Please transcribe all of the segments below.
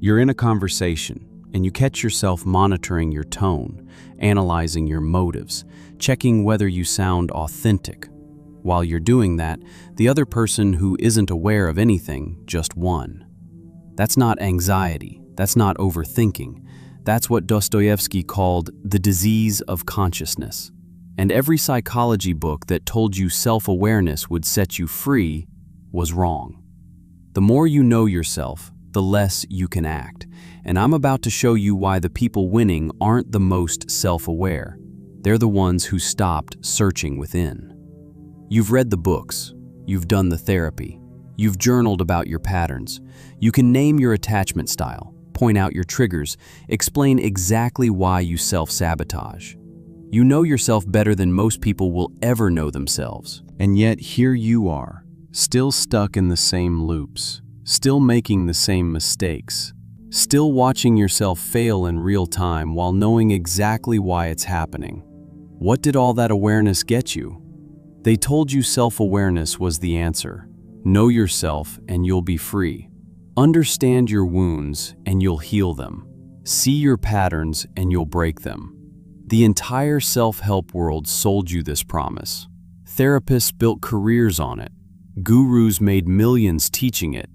You're in a conversation, and you catch yourself monitoring your tone, analyzing your motives, checking whether you sound authentic. While you're doing that, the other person who isn't aware of anything just won. That's not anxiety. That's not overthinking. That's what Dostoevsky called the disease of consciousness. And every psychology book that told you self-awareness would set you free was wrong. The more you know yourself, the less you can act. And I'm about to show you why the people winning aren't the most self-aware. They're the ones who stopped searching within. You've read the books. You've done the therapy. You've journaled about your patterns. You can name your attachment style, point out your triggers, explain exactly why you self-sabotage. You know yourself better than most people will ever know themselves. And yet here you are, still stuck in the same loops, still making the same mistakes, still watching yourself fail in real time while knowing exactly why it's happening. What did all that awareness get you? They told you self-awareness was the answer. Know yourself and you'll be free. Understand your wounds and you'll heal them. See your patterns and you'll break them. The entire self-help world sold you this promise. Therapists built careers on it. Gurus made millions teaching it.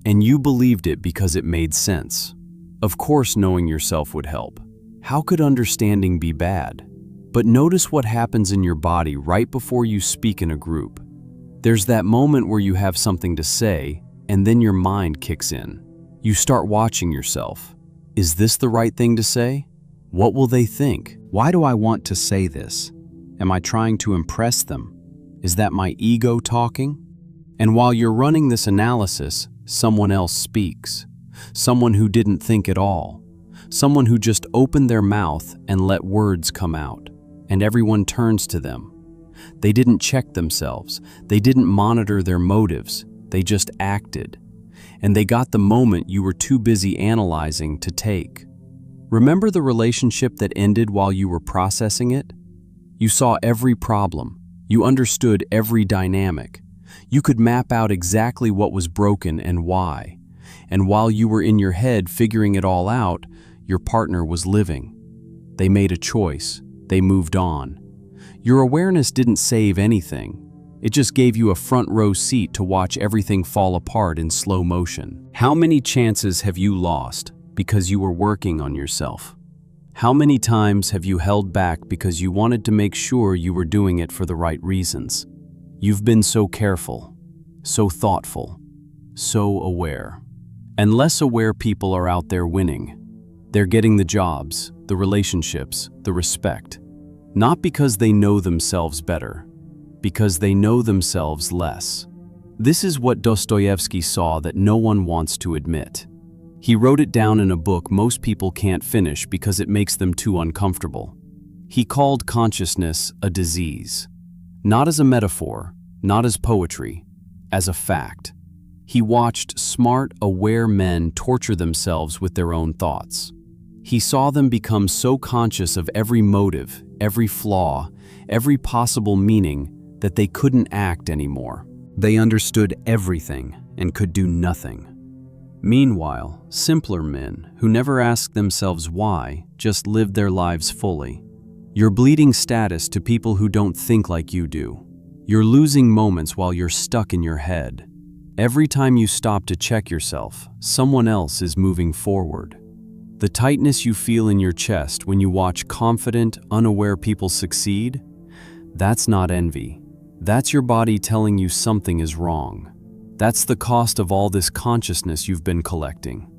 And you believed it because it made sense. Of course, knowing yourself would help. How could understanding be bad? But notice what happens in your body right before you speak in a group. There's that moment where you have something to say, and then your mind kicks in. You start watching yourself. Is this the right thing to say? What will they think? Why do I want to say this? Am I trying to impress them? Is that my ego talking? And while you're running this analysis, someone else speaks. Someone who didn't think at all. Someone who just opened their mouth and let words come out. And everyone turns to them. They didn't check themselves. They didn't monitor their motives. They just acted. And they got the moment you were too busy analyzing to take. Remember the relationship that ended while you were processing it? You saw every problem. You understood every dynamic. You could map out exactly what was broken and why. And while you were in your head figuring it all out, your partner was living. They made a choice. They moved on. Your awareness didn't save anything. It just gave you a front row seat to watch everything fall apart in slow motion. How many chances have you lost because you were working on yourself? How many times have you held back because you wanted to make sure you were doing it for the right reasons? You've been so careful, so thoughtful, so aware. And less aware people are out there winning. They're getting the jobs, the relationships, the respect. Not because they know themselves better, because they know themselves less. This is what Dostoevsky saw that no one wants to admit. He wrote it down in a book most people can't finish because it makes them too uncomfortable. He called consciousness a disease. Not as a metaphor, not as poetry, as a fact. He watched smart, aware men torture themselves with their own thoughts. He saw them become so conscious of every motive, every flaw, every possible meaning that they couldn't act anymore. They understood everything and could do nothing. Meanwhile, simpler men, who never asked themselves why, just lived their lives fully. You're bleeding status to people who don't think like you do. You're losing moments while you're stuck in your head. Every time you stop to check yourself, someone else is moving forward. The tightness you feel in your chest when you watch confident, unaware people succeed, that's not envy. That's your body telling you something is wrong. That's the cost of all this consciousness you've been collecting.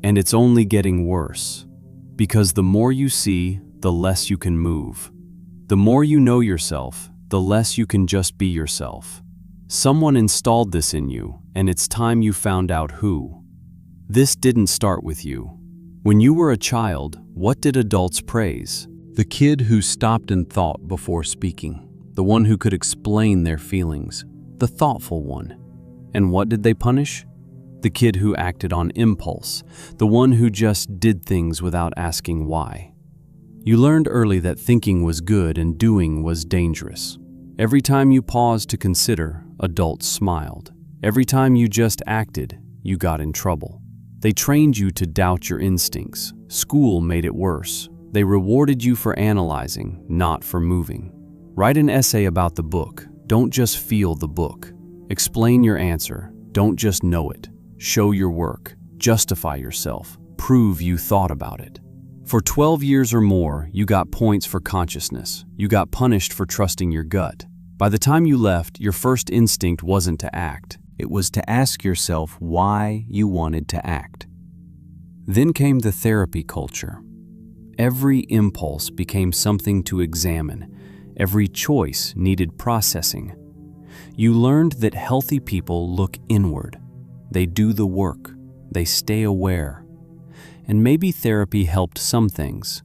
And it's only getting worse. Because the more you see, the less you can move. The more you know yourself, the less you can just be yourself. Someone installed this in you, and it's time you found out who. This didn't start with you. When you were a child, what did adults praise? The kid who stopped and thought before speaking. The one who could explain their feelings. The thoughtful one. And what did they punish? The kid who acted on impulse. The one who just did things without asking why. You learned early that thinking was good and doing was dangerous. Every time you paused to consider, adults smiled. Every time you just acted, you got in trouble. They trained you to doubt your instincts. School made it worse. They rewarded you for analyzing, not for moving. Write an essay about the book. Don't just feel the book. Explain your answer. Don't just know it. Show your work. Justify yourself. Prove you thought about it. For 12 years or more, you got points for consciousness. You got punished for trusting your gut. By the time you left, your first instinct wasn't to act. It was to ask yourself why you wanted to act. Then came the therapy culture. Every impulse became something to examine. Every choice needed processing. You learned that healthy people look inward. They do the work. They stay aware. And maybe therapy helped some things,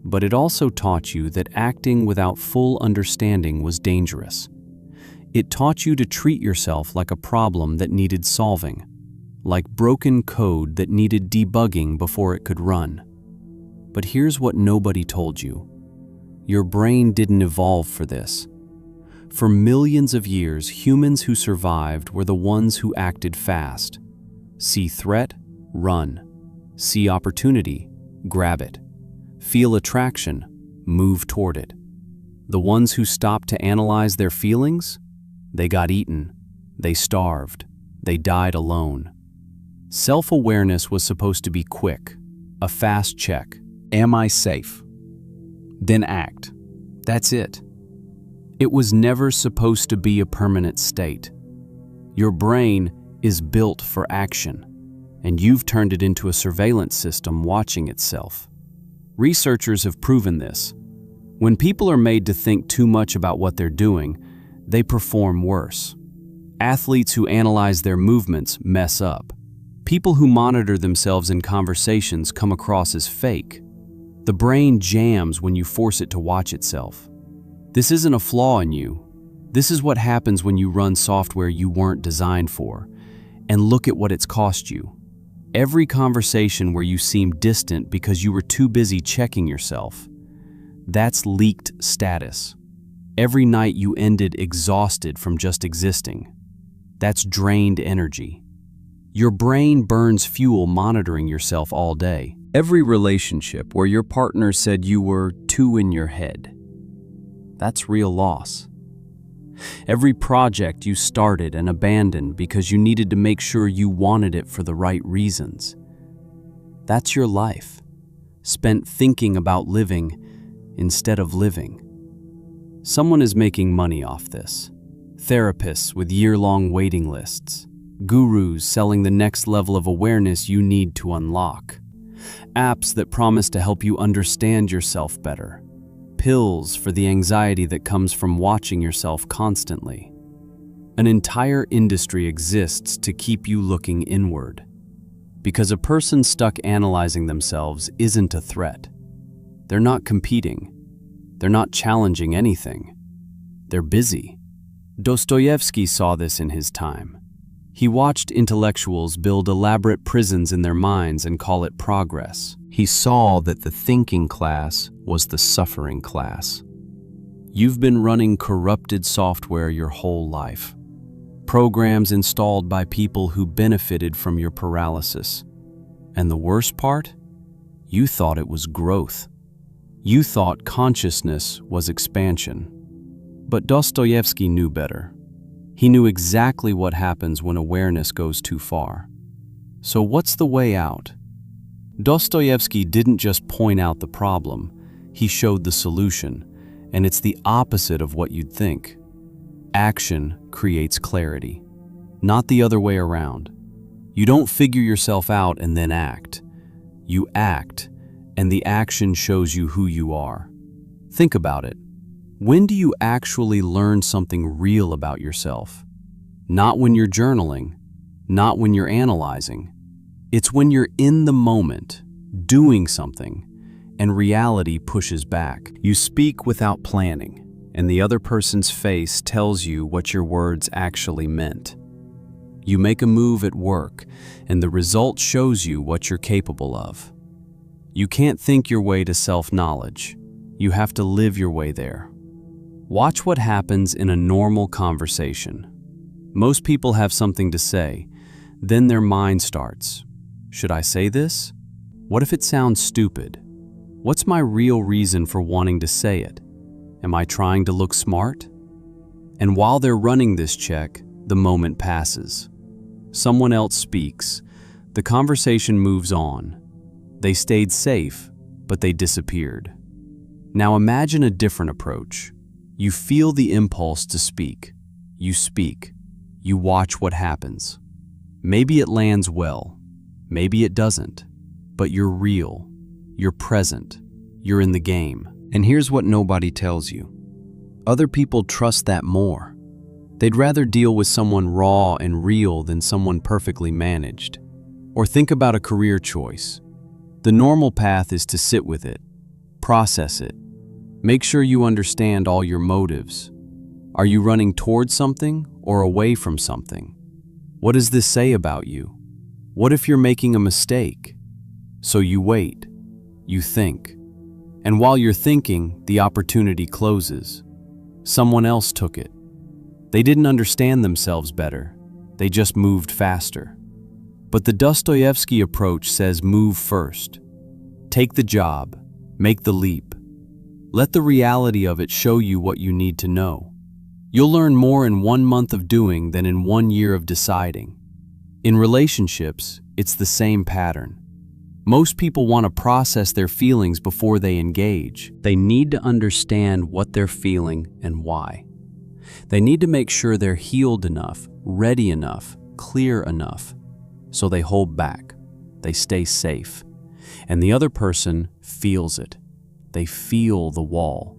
but it also taught you that acting without full understanding was dangerous. It taught you to treat yourself like a problem that needed solving, like broken code that needed debugging before it could run. But here's what nobody told you. Your brain didn't evolve for this. For millions of years, humans who survived were the ones who acted fast. See threat, run. See opportunity, grab it. Feel attraction, move toward it. The ones who stopped to analyze their feelings, they got eaten, they starved, they died alone. Self-awareness was supposed to be quick, a fast check. Am I safe? Then act. That's it. It was never supposed to be a permanent state. Your brain is built for action, and you've turned it into a surveillance system watching itself. Researchers have proven this. When people are made to think too much about what they're doing, they perform worse. Athletes who analyze their movements mess up. People who monitor themselves in conversations come across as fake. The brain jams when you force it to watch itself. This isn't a flaw in you. This is what happens when you run software you weren't designed for. And look at what it's cost you. Every conversation where you seem distant because you were too busy checking yourself, that's leaked status. Every night you ended exhausted from just existing, that's drained energy. Your brain burns fuel monitoring yourself all day. Every relationship where your partner said you were too in your head, that's real loss. Every project you started and abandoned because you needed to make sure you wanted it for the right reasons, that's your life, spent thinking about living instead of living. Someone is making money off this. Therapists with year-long waiting lists. Gurus selling the next level of awareness you need to unlock. Apps that promise to help you understand yourself better. Pills for the anxiety that comes from watching yourself constantly. An entire industry exists to keep you looking inward. Because a person stuck analyzing themselves isn't a threat. They're not competing. They're not challenging anything. They're busy. Dostoevsky saw this in his time. He watched intellectuals build elaborate prisons in their minds and call it progress. He saw that the thinking class was the suffering class. You've been running corrupted software your whole life. Programs installed by people who benefited from your paralysis. And the worst part? You thought it was growth. You thought consciousness was expansion. But Dostoevsky knew better. He knew exactly what happens when awareness goes too far. So what's the way out? Dostoevsky didn't just point out the problem, he showed the solution, and it's the opposite of what you'd think. Action creates clarity, not the other way around. You don't figure yourself out and then act. You act, and the action shows you who you are. Think about it. When do you actually learn something real about yourself? Not when you're journaling, not when you're analyzing. It's when you're in the moment, doing something, and reality pushes back. You speak without planning, and the other person's face tells you what your words actually meant. You make a move at work, and the result shows you what you're capable of. You can't think your way to self-knowledge. You have to live your way there. Watch what happens in a normal conversation. Most people have something to say, then their mind starts. Should I say this? What if it sounds stupid? What's my real reason for wanting to say it? Am I trying to look smart? And while they're running this check, the moment passes. Someone else speaks. The conversation moves on. They stayed safe, but they disappeared. Now imagine a different approach. You feel the impulse to speak. You speak. You watch what happens. Maybe it lands well. Maybe it doesn't. But you're real. You're present. You're in the game. And here's what nobody tells you. Other people trust that more. They'd rather deal with someone raw and real than someone perfectly managed. Or think about a career choice. The normal path is to sit with it, process it, make sure you understand all your motives. Are you running towards something or away from something? What does this say about you? What if you're making a mistake? So you wait, you think. And while you're thinking, the opportunity closes. Someone else took it. They didn't understand themselves better. They just moved faster. But the Dostoevsky approach says move first. Take the job. Make the leap. Let the reality of it show you what you need to know. You'll learn more in 1 month of doing than in 1 year of deciding. In relationships, it's the same pattern. Most people want to process their feelings before they engage. They need to understand what they're feeling and why. They need to make sure they're healed enough, ready enough, clear enough. So they hold back. They stay safe. And the other person feels it. They feel the wall.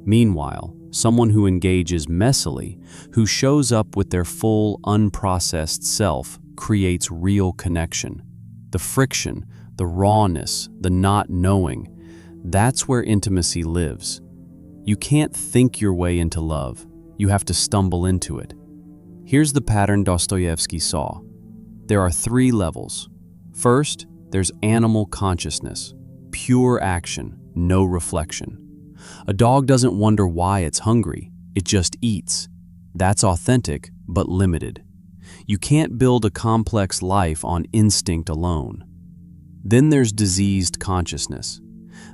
Meanwhile, someone who engages messily, who shows up with their full, unprocessed self, creates real connection. The friction, the rawness, the not knowing, that's where intimacy lives. You can't think your way into love. You have to stumble into it. Here's the pattern Dostoevsky saw. There are 3 levels. First, there's animal consciousness, pure action, no reflection. A dog doesn't wonder why it's hungry, it just eats. That's authentic, but limited. You can't build a complex life on instinct alone. Then there's diseased consciousness.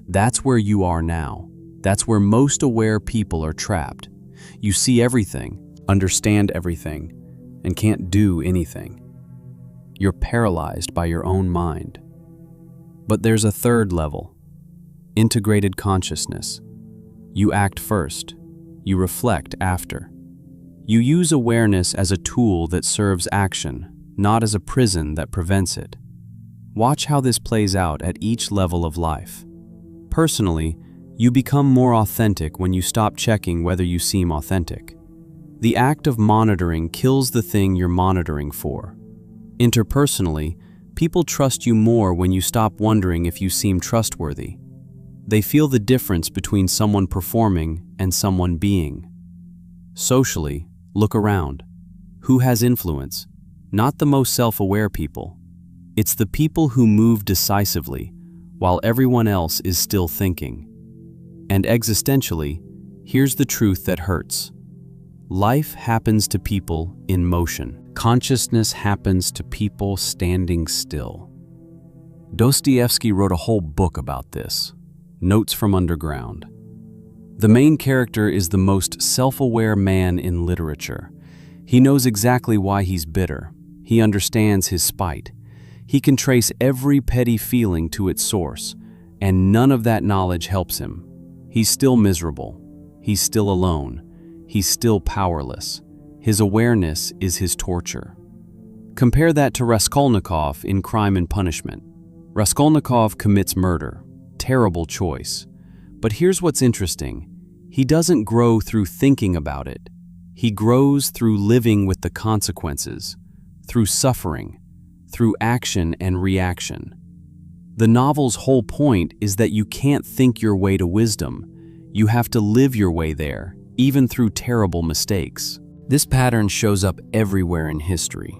That's where you are now. That's where most aware people are trapped. You see everything, understand everything, and can't do anything. You're paralyzed by your own mind. But there's a third level, integrated consciousness. You act first, you reflect after. You use awareness as a tool that serves action, not as a prison that prevents it. Watch how this plays out at each level of life. Personally, you become more authentic when you stop checking whether you seem authentic. The act of monitoring kills the thing you're monitoring for. Interpersonally, people trust you more when you stop wondering if you seem trustworthy. They feel the difference between someone performing and someone being. Socially, look around. Who has influence? Not the most self-aware people. It's the people who move decisively, while everyone else is still thinking. And existentially, here's the truth that hurts. Life happens to people in motion. Consciousness happens to people standing still. Dostoevsky wrote a whole book about this, Notes from Underground. The main character is the most self-aware man in literature. He knows exactly why he's bitter. He understands his spite. He can trace every petty feeling to its source, and none of that knowledge helps him. He's still miserable. He's still alone. He's still powerless. His awareness is his torture. Compare that to Raskolnikov in Crime and Punishment. Raskolnikov commits murder. Terrible choice. But here's what's interesting. He doesn't grow through thinking about it. He grows through living with the consequences, through suffering, through action and reaction. The novel's whole point is that you can't think your way to wisdom. You have to live your way there, even through terrible mistakes. This pattern shows up everywhere in history.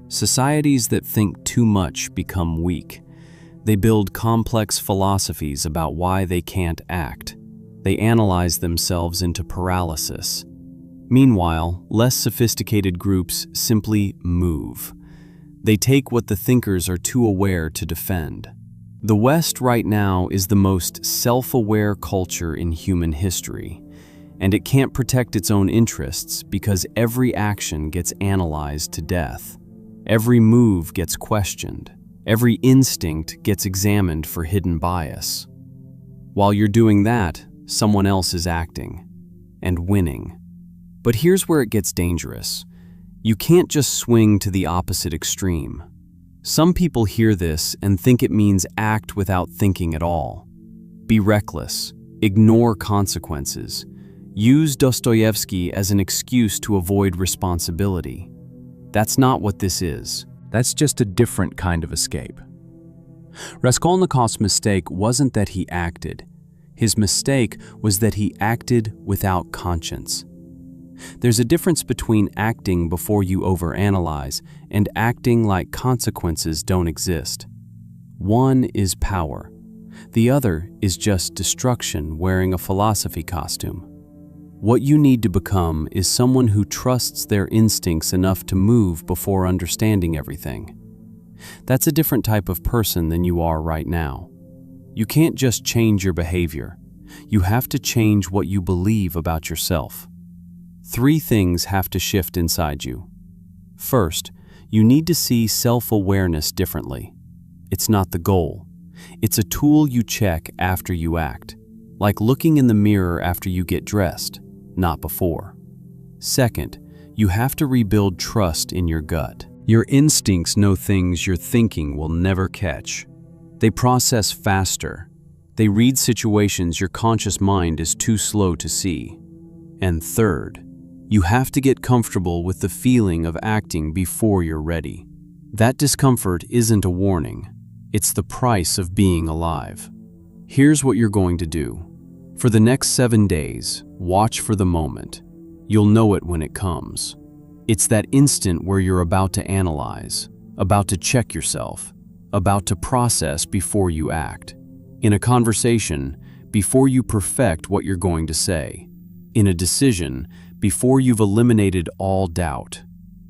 Societies that think too much become weak. They build complex philosophies about why they can't act. They analyze themselves into paralysis. Meanwhile, less sophisticated groups simply move. They take what the thinkers are too aware to defend. The West right now is the most self-aware culture in human history, and it can't protect its own interests because every action gets analyzed to death. Every move gets questioned. Every instinct gets examined for hidden bias. While you're doing that, someone else is acting and winning. But here's where it gets dangerous. You can't just swing to the opposite extreme. Some people hear this and think it means act without thinking at all. Be reckless, ignore consequences, use Dostoevsky as an excuse to avoid responsibility. That's not what this is. That's just a different kind of escape. Raskolnikov's mistake wasn't that he acted. His mistake was that he acted without conscience. There's a difference between acting before you overanalyze and acting like consequences don't exist. One is power. The other is just destruction wearing a philosophy costume. What you need to become is someone who trusts their instincts enough to move before understanding everything. That's a different type of person than you are right now. You can't just change your behavior. You have to change what you believe about yourself. 3 things have to shift inside you. First, you need to see self-awareness differently. It's not the goal. It's a tool you check after you act, like looking in the mirror after you get dressed, not before. Second, you have to rebuild trust in your gut. Your instincts know things your thinking will never catch. They process faster. They read situations your conscious mind is too slow to see. And third, you have to get comfortable with the feeling of acting before you're ready. That discomfort isn't a warning. It's the price of being alive. Here's what you're going to do. For the next 7 days, watch for the moment. You'll know it when it comes. It's that instant where you're about to analyze, about to check yourself, about to process before you act. In a conversation, before you perfect what you're going to say. In a decision, before you've eliminated all doubt.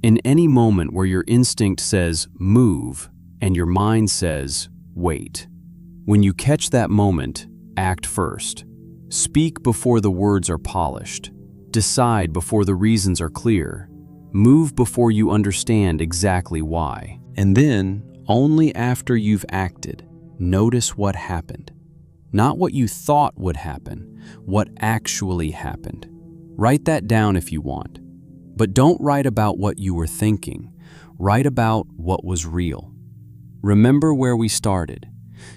In any moment where your instinct says, move, and your mind says, wait. When you catch that moment, act first. Speak before the words are polished. Decide before the reasons are clear. Move before you understand exactly why. And then, only after you've acted, notice what happened. Not what you thought would happen, what actually happened. Write that down if you want. But don't write about what you were thinking. Write about what was real. Remember where we started.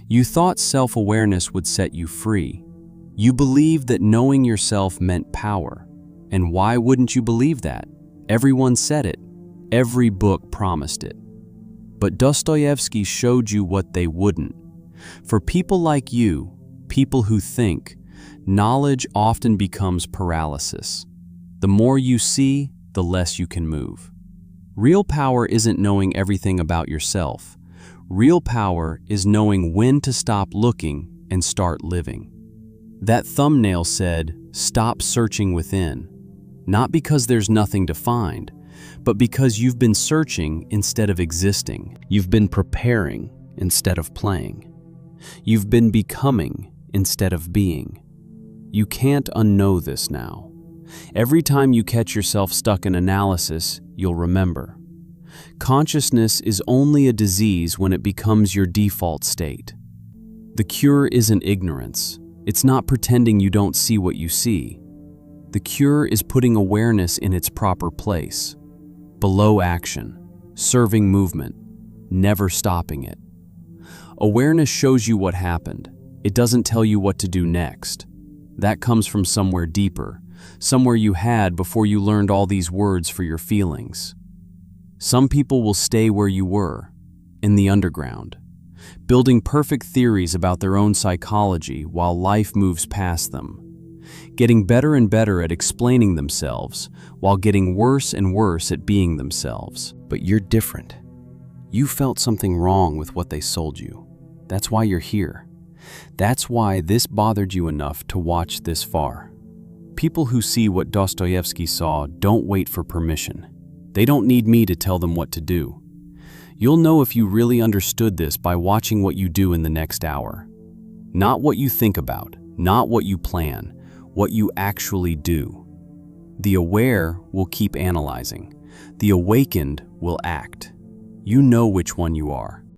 You thought self-awareness would set you free. You believed that knowing yourself meant power. And why wouldn't you believe that? Everyone said it. Every book promised it. But Dostoevsky showed you what they wouldn't. For people like you, people who think, knowledge often becomes paralysis. The more you see, the less you can move. Real power isn't knowing everything about yourself. Real power is knowing when to stop looking and start living. That thumbnail said, "Stop searching within." Not because there's nothing to find, but because you've been searching instead of existing. You've been preparing instead of playing. You've been becoming instead of being. You can't unknow this now. Every time you catch yourself stuck in analysis, you'll remember. Consciousness is only a disease when it becomes your default state. The cure isn't ignorance. It's not pretending you don't see what you see. The cure is putting awareness in its proper place. Below action, serving movement, never stopping it. Awareness shows you what happened. It doesn't tell you what to do next. That comes from somewhere deeper, somewhere you had before you learned all these words for your feelings. Some people will stay where you were, in the underground, building perfect theories about their own psychology while life moves past them, getting better and better at explaining themselves while getting worse and worse at being themselves. But you're different. You felt something wrong with what they sold you. That's why you're here. That's why this bothered you enough to watch this far. People who see what Dostoevsky saw don't wait for permission. They don't need me to tell them what to do. You'll know if you really understood this by watching what you do in the next hour. Not what you think about, not what you plan, what you actually do. The aware will keep analyzing. The awakened will act. You know which one you are.